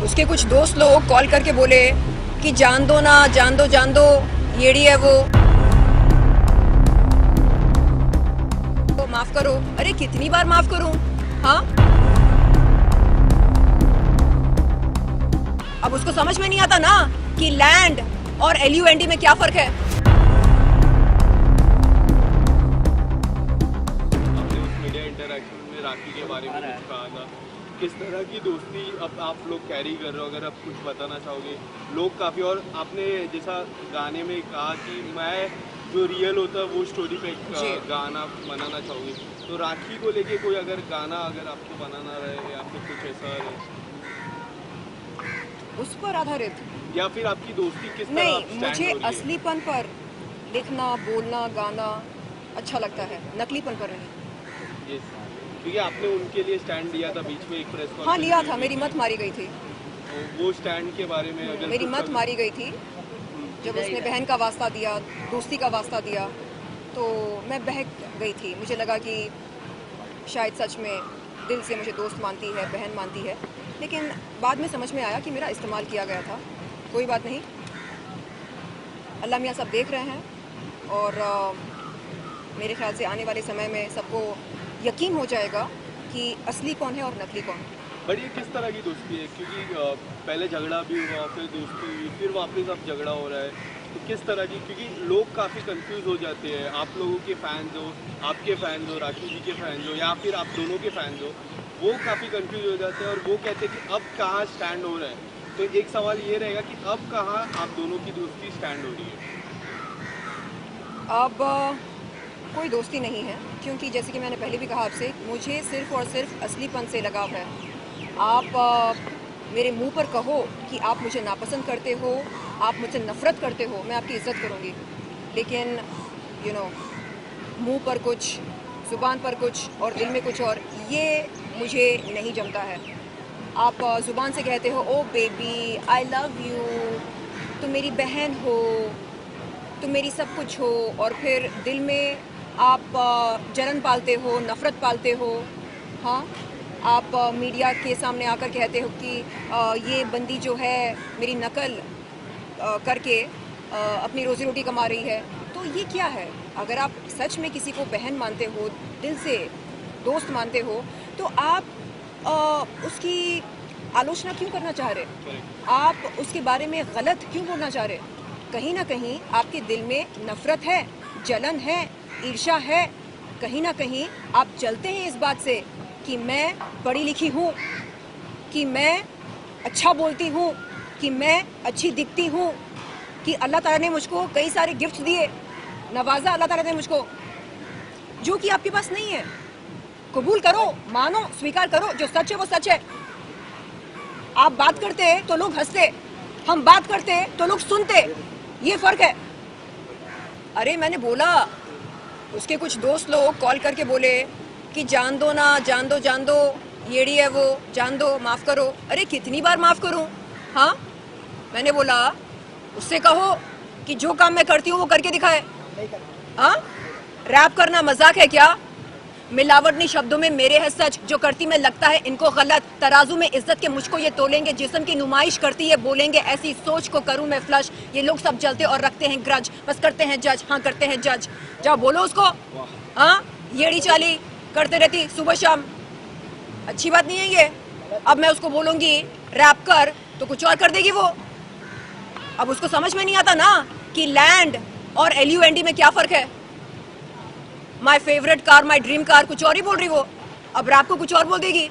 उसके कुछ दोस्त लोग कॉल करके बोले कि जान दो ना, जान दो, जान दो, येड़ी है वो, तो माफ करो। अरे कितनी बार माफ करूं? हाँ, अब उसको समझ में नहीं आता ना कि लैंड और LUND में क्या फर्क है। आपने उस मीडिया इंटरैक्शन में राखी के बारे में कुछ कहा था, किस तरह की दोस्ती अब आप लोग कैरी कर रहे हो, अगर आप कुछ बताना चाहोगे? लोग काफ़ी, और आपने जैसा गाने में कहा कि मैं जो रियल होता है वो स्टोरी पे एक गाना बनाना चाहोगे, तो राखी को लेके कोई अगर गाना अगर आपको बनाना रहे या फिर कुछ ऐसा रहे, उस पर आधारित या फिर आपकी दोस्ती किस तरह नहीं, stand मुझे हो रही है? असलीपन पर लिखना, बोलना, गाना अच्छा लगता है, नकलीपन पर नहीं। Yes. क्योंकि आपने उनके लिए स्टैंड लिया था बीच में एक प्रेस कॉन्फ्रेंस। हाँ, लिया था, मेरी मत मारी गई थी। तो वो स्टैंड के बारे में अगर मेरी कुछ मत मारी गई थी जब उसने बहन का वास्ता दिया, दोस्ती का वास्ता दिया, तो मैं बहक गई थी। मुझे लगा कि शायद सच में दिल से मुझे दोस्त मानती है, बहन मानती है, लेकिन बाद में समझ में आया कि मेरा इस्तेमाल किया गया था। कोई बात नहीं, अल्लाह मियाँ सब देख रहे हैं और मेरे ख्याल से आने वाले समय में सबको यकीन हो जाएगा कि असली कौन है और नकली कौन। बट ये किस तरह की दोस्ती है? क्योंकि पहले झगड़ा भी हुआ, फिर दोस्ती हुई, फिर वापस अब झगड़ा हो रहा है, तो किस तरह की? क्योंकि लोग काफ़ी कंफ्यूज हो जाते हैं। आप लोगों के फैंस हो, आपके फैंस हो, राखी जी के फैंस हो, या फिर आप दोनों के फैंस हो, वो काफ़ी कंफ्यूज हो जाते हैं और वो कहते हैं कि अब कहाँ स्टैंड हो रहा है। तो एक सवाल ये रहेगा कि अब कहाँ आप दोनों की दोस्ती स्टैंड हो रही है? अब कोई दोस्ती नहीं है, क्योंकि जैसे कि मैंने पहले भी कहा आपसे, मुझे सिर्फ़ और सिर्फ असलीपन से लगाव है। आप मेरे मुंह पर कहो कि आप मुझे नापसंद करते हो, आप मुझसे नफ़रत करते हो, मैं आपकी इज़्ज़त करूँगी, लेकिन मुंह पर कुछ, ज़ुबान पर कुछ और दिल में कुछ और, ये मुझे नहीं जमता है। आप ज़ुबान से कहते हो ओ बेबी आई लव यू, तुम मेरी बहन हो, तुम मेरी सब कुछ हो, और फिर दिल में आप जलन पालते हो, नफ़रत पालते हो। हाँ, आप मीडिया के सामने आकर कहते हो कि ये बंदी जो है मेरी नकल करके अपनी रोज़ी रोटी कमा रही है। तो ये क्या है? अगर आप सच में किसी को बहन मानते हो, दिल से दोस्त मानते हो, तो आप उसकी आलोचना क्यों करना चाह रहे? आप उसके बारे में गलत क्यों बोलना चाह रहे? कहीं ना कहीं आपके दिल में नफ़रत है, जलन है, ईर्ष्या है। कहीं ना कहीं आप जलते हैं इस बात से कि मैं पढ़ी लिखी हूँ, कि मैं अच्छा बोलती हूँ, कि मैं अच्छी दिखती हूँ, कि अल्लाह ताला ने मुझको कई सारे गिफ्ट दिए, नवाजा अल्लाह ताला ने मुझको, जो कि आपके पास नहीं है। कबूल करो, मानो, स्वीकार करो, जो सच है वो सच है। आप बात करते हैं तो लोग हंसते, हम बात करते हैं तो लोग सुनते, ये फर्क है। अरे मैंने बोला, उसके कुछ दोस्त लोग कॉल करके बोले कि जान दो ना, जान दो, जान दो, येड़ी है वो, जान दो, माफ करो। अरे कितनी बार माफ करूं? हाँ, मैंने बोला उससे कहो कि जो काम मैं करती हूँ वो करके दिखाए। हाँ, रैप करना मजाक है क्या? मिलावटनी शब्दों में मेरे है सच, जो करती मैं लगता है इनको गलत। तराजू में इज्जत के मुझको ये तोलेंगे, जिस्म की नुमाइश करती है बोलेंगे, ऐसी सोच को करूं मैं फ्लश। ये लोग सब जलते और रखते हैं ग्रज, बस करते हैं जज, हाँ करते हैं जज। जाओ बोलो उसको। हाँ, येड़ी चाली करते रहती सुबह शाम, अच्छी बात नहीं है ये। अब मैं उसको बोलूंगी रैप कर तो कुछ और कर देगी वो। अब उसको समझ में नहीं आता ना कि लैंड और LUND में क्या फर्क है। My favourite car, my dream car, कुछ और ही बोल रही वो, अब रैप को कुछ और बोल देगी।